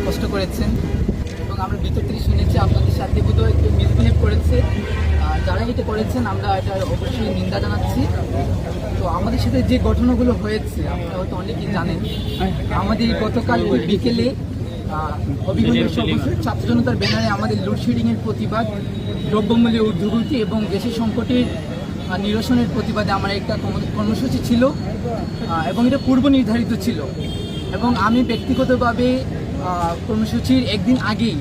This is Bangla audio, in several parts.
কষ্ট করেছেন এবং আমরা ভিতর থেকে শুনেছি আপনাদের সাথে বোধহয় একটু মিসবিহেভ করেছে। যারা এটা করেছেন আমরা এটা অবশ্যই নিন্দা জানাচ্ছি। তো আমাদের সাথে যে ঘটনাগুলো হয়েছে আপনারা হয়তো অনেকেই জানেন। আমাদের গতকাল বিকেলে হবিগঞ্জ ছাত্র জনতার ব্যানারে আমাদের লোডশেডিংয়ের প্রতিবাদ, দ্রব্যমূল্যের ঊর্ধ্বগতি এবং দেশের সংকটের নিরসনের প্রতিবাদে আমার একটা কর্মসূচি ছিল এবং এটা পূর্ব নির্ধারিত ছিল। এবং আমি ব্যক্তিগতভাবে কর্মসূচির একদিন আগেই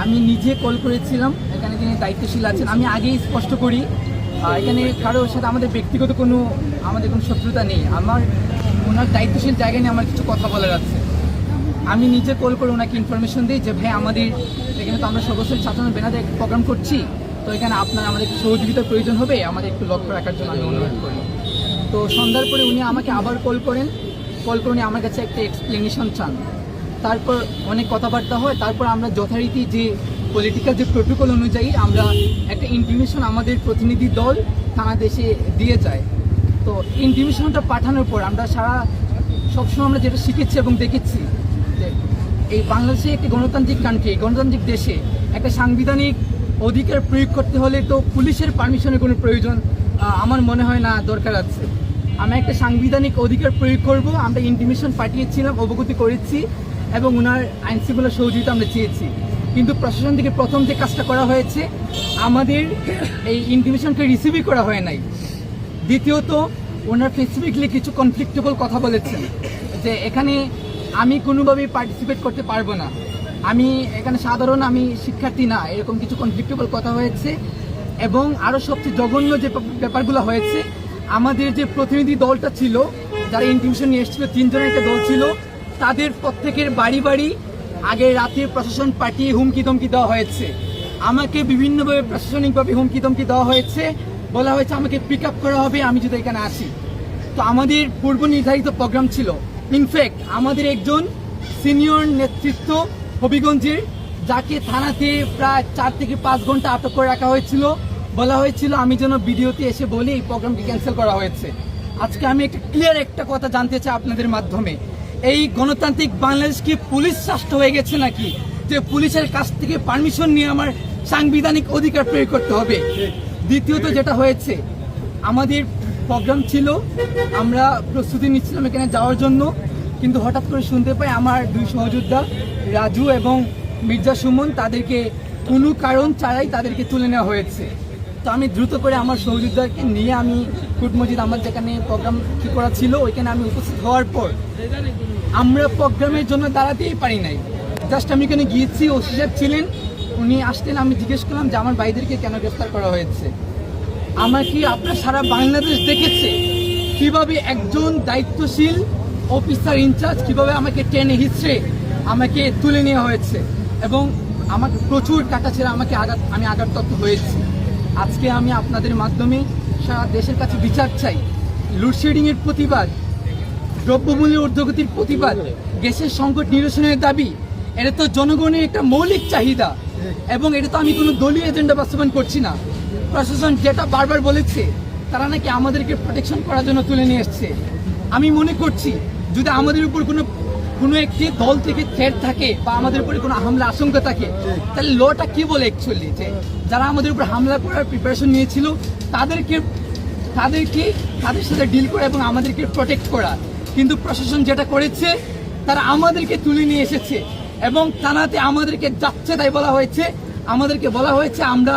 আমি নিজে কল করেছিলাম, এখানে যিনি দায়িত্বশীল আছেন। আমি আগেই স্পষ্ট করি এখানে কারোর সাথে আমাদের ব্যক্তিগত কোনো শত্রুতা নেই। আমার ওনার দায়িত্বশীল জায়গায় নিয়ে আমার কিছু কথা বলার আছে। আমি নিজে কল করে ওনাকে ইনফরমেশন দিই যে ভাই আমাদের এখানে তো আমরা সর্বস্তরের ছাত্র ব্যানারে একটা প্রোগ্রাম করছি, তো এখানে আপনার আমাদের একটু সহযোগিতার প্রয়োজন হবে, আমাদের একটু লক্ষ্য রাখার জন্য আমি অনুরোধ করি। তো সন্ধ্যার পরে উনি আমাকে আবার কল করে উনি আমার কাছে একটা এক্সপ্লেনেশন চান। তারপর অনেক কথাবার্তা হয়। তারপর আমরা যথারীতি যে পলিটিক্যাল যে প্রোটোকল অনুযায়ী আমরা একটা ইনফরমেশন আমাদের প্রতিনিধি দল থানা দেশে দিয়ে যায়। তো ইনফরমেশনটা পাঠানোর পর আমরা সবসময় আমরা যেটা শিখেছি এবং দেখেছি যে এই বাংলাদেশে একটি গণতান্ত্রিক কান্ট্রি, গণতান্ত্রিক দেশে একটা সাংবিধানিক অধিকার প্রয়োগ করতে হলে তো পুলিশের পারমিশনের কোনো প্রয়োজন আমার মনে হয় না দরকার আছে। আমরা একটা সাংবিধানিক অধিকার প্রয়োগ করব, আমরা ইনফরমেশন পাঠিয়েছিলাম, অবগতি করেছি এবং ওনার আইনশৃঙ্খলা সহযোগিতা আমরা চেয়েছি। কিন্তু প্রশাসন থেকে প্রথম যে কাজটা করা হয়েছে আমাদের এই ইনফরমেশনকে রিসিভই করা হয় নাই। দ্বিতীয়ত ওনার স্পেসিফিকলি কিছু কনফ্লিক্টেবল কথা বলেছেন যে এখানে আমি কোনোভাবেই পার্টিসিপেট করতে পারবো না, আমি শিক্ষার্থী না, এরকম কিছু কনফ্লিক্টেবল কথা হয়েছে। এবং আরও সবচেয়ে জঘন্য যে ব্যাপারগুলো হয়েছে, আমাদের যে প্রতিনিধি দলটা ছিল যারা ইনফরমেশন নিয়ে এসেছিল, 3 জনের একটা দল ছিল, তাদের প্রত্যেকের বাড়ি বাড়ি আগের রাতে প্রশাসন পাঠিয়ে হুমকি ধমকি দেওয়া হয়েছে। আমাকে বিভিন্নভাবে প্রশাসনিকভাবে হুমকি ধমকি দেওয়া হয়েছে, বলা হয়েছে আমাকে পিক আপ করা হবে আমি যদি এখানে আসি। তো আমাদের পূর্ব নির্ধারিত প্রোগ্রাম ছিল। ইনফ্যাক্ট আমাদের একজন সিনিয়র নেতৃত্ব হবিগঞ্জের, যাকে থানাতে প্রায় 4 থেকে 5 ঘন্টা আটক করে রাখা হয়েছিল, বলা হয়েছিল আমি যেন ভিডিওতে এসে বলি এই প্রোগ্রামটি ক্যান্সেল করা হয়েছে। আজকে আমি ক্লিয়ার একটা কথা জানতে চাই আপনাদের মাধ্যমে, এই গণতান্ত্রিক বাংলাদেশ কি পুলিশ রাষ্ট্র হয়ে গেছে নাকি যে পুলিশের কাছ থেকে পারমিশন নিয়ে আমার সাংবিধানিক অধিকার প্রয়োগ করতে হবে? দ্বিতীয়ত যেটা হয়েছে, আমাদের প্রোগ্রাম ছিল, আমরা প্রস্তুতি নিচ্ছিলাম এখানে যাওয়ার জন্য, কিন্তু হঠাৎ করে শুনতে পাই আমার 2 সহযোদ্ধা রাজু এবং মির্জা সুমন তাদেরকে কোনো কারণ ছাড়াই তাদেরকে তুলে নেওয়া হয়েছে। তো আমি দ্রুত করে আমার সহযোদ্ধাকে নিয়ে আমি কুট মসজিদ আমার যেখানে প্রোগ্রাম ঠিক করা ছিল ওইখানে আমি উপস্থিত হওয়ার পর আমরা প্রোগ্রামের জন্য দাঁড়াতেই পারি নাই। জাস্ট আমি এখানে গিয়েছি, ওসি সাহেব ছিলেন, উনি আসলেন, আমি জিজ্ঞেস করলাম যে আমার ভাইদেরকে কেন গ্রেফতার করা হয়েছে। আমার কি আপনার সারা বাংলাদেশ দেখেছে কিভাবে একজন দায়িত্বশীল অফিসার ইনচার্জ কিভাবে আমাকে টেনে হিচড়ে আমাকে তুলে নেওয়া হয়েছে এবং আমাকে প্রচুর টাকা ছেড়ে আমি আঘাতপ্রাপ্ত হয়েছি। আজকে আমি আপনাদের মাধ্যমে সারা দেশের কাছে বিচার চাই। লোডশেডিংয়ের প্রতিবাদ, দ্রব্যমূল্যের ঊর্ধ্বগতির প্রতিবাদ, গ্যাসের সংকট নিরসনের দাবি, এটা তো জনগণের একটা মৌলিক চাহিদা এবং এটা তো আমি কোনো দলীয় এজেন্ডা বাস্তবায়ন করছি না। প্রশাসন যেটা বারবার বলেছে তারা নাকি আমাদেরকে প্রোটেকশন করার জন্য তুলে নিয়ে এসছে। আমি মনে করছি যদি আমাদের উপর কোনো একটি দল থেকে থ্রেট থাকে বা আমাদের উপরে কোনো হামলা আশঙ্কা থাকে, তাহলে লটা কি বলে অ্যাকচুয়ালি যে যারা আমাদের উপর হামলা করার প্রিপারেশন নিয়েছিল তাদের সাথে ডিল করা এবং আমাদেরকে প্রোটেক্ট করা। কিন্তু প্রশাসন যেটা করেছে তারা আমাদেরকে তুলে নিয়ে এসেছে এবং থানাতে আমাদেরকে যাচ্ছে তাই বলা হয়েছে, আমাদেরকে বলা হয়েছে আমরা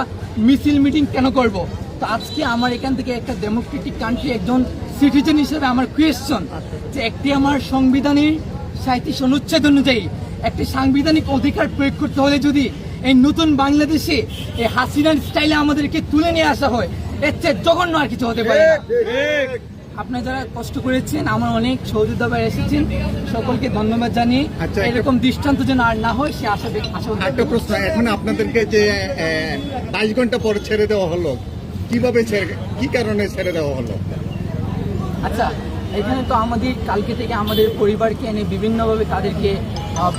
মিছিল মিটিং কেন করব। তো আজকে আমার এখান থেকে একটা ডেমোক্রেটিক কান্ট্রি একজন সিটিজেন হিসেবে আমার কোয়েশ্চন যে একটি আমার সংবিধানের 37 অনুচ্ছেদ অনুযায়ী একটি সাংবিধানিক অধিকার প্রয়োগ করতে হলে যদি এই নতুন বাংলাদেশে এই হাসিনার স্টাইলে আমাদেরকে তুলে নিয়ে আসা হয়, এর চেয়ে জঘন্য আর কিছু হতে পারে না। আপনারা যারা কষ্ট করেছেন, আমার অনেক সহযোদ্ধা ভাই এসেছেন, সকলকে ধন্যবাদ জানিয়ে এরকম দৃষ্টান্ত যেন আর না হয় সে আশা। একটা প্রশ্ন, এখন আপনাদেরকে যে 22 ঘন্টা পরে ছেড়ে দেওয়া হলো, কিভাবে কি কারণে ছেড়ে দেওয়া হলো? আচ্ছা, এখানে তো আমাদের কালকে থেকে আমাদের পরিবারকে এনে বিভিন্নভাবে তাদেরকে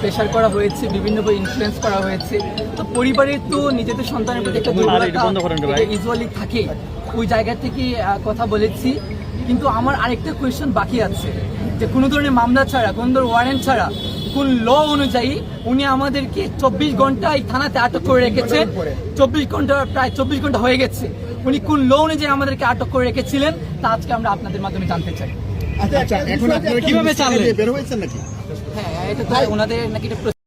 প্রেশার করা হয়েছে, বিভিন্নভাবে ইনফ্লুয়েন্স করা হয়েছে। তো পরিবারের তো নিজেদের সন্তানের প্রতি একটা দুর্বলতা ইউজুয়ালি থাকে, ওই জায়গা থেকে কথা বলেছি। কিন্তু আমার আরেকটা কোয়েশ্চেন বাকি আছে যে কোনো ধরনের মামলা ছাড়া, কোনো ধরনের ওয়ারেন্ট ছাড়া কোন ল অনুযায়ী উনি আমাদেরকে 24 ঘন্টা এই থানাতে আটক করে রেখেছে। 24 ঘন্টা, প্রায় 24 ঘন্টা হয়ে গেছে। উনি কোন ল অনুযায়ী আমাদেরকে আটক করে রেখেছিলেন তা আজকে আমরা আপনাদের মাধ্যমে জানতে চাই। আচ্ছা, এখন আপনারা কিভাবে কিভাবে চাললেন? বের হয়েছেন নাকি? হ্যাঁ, এটা তো ওনাদের নাকি এটা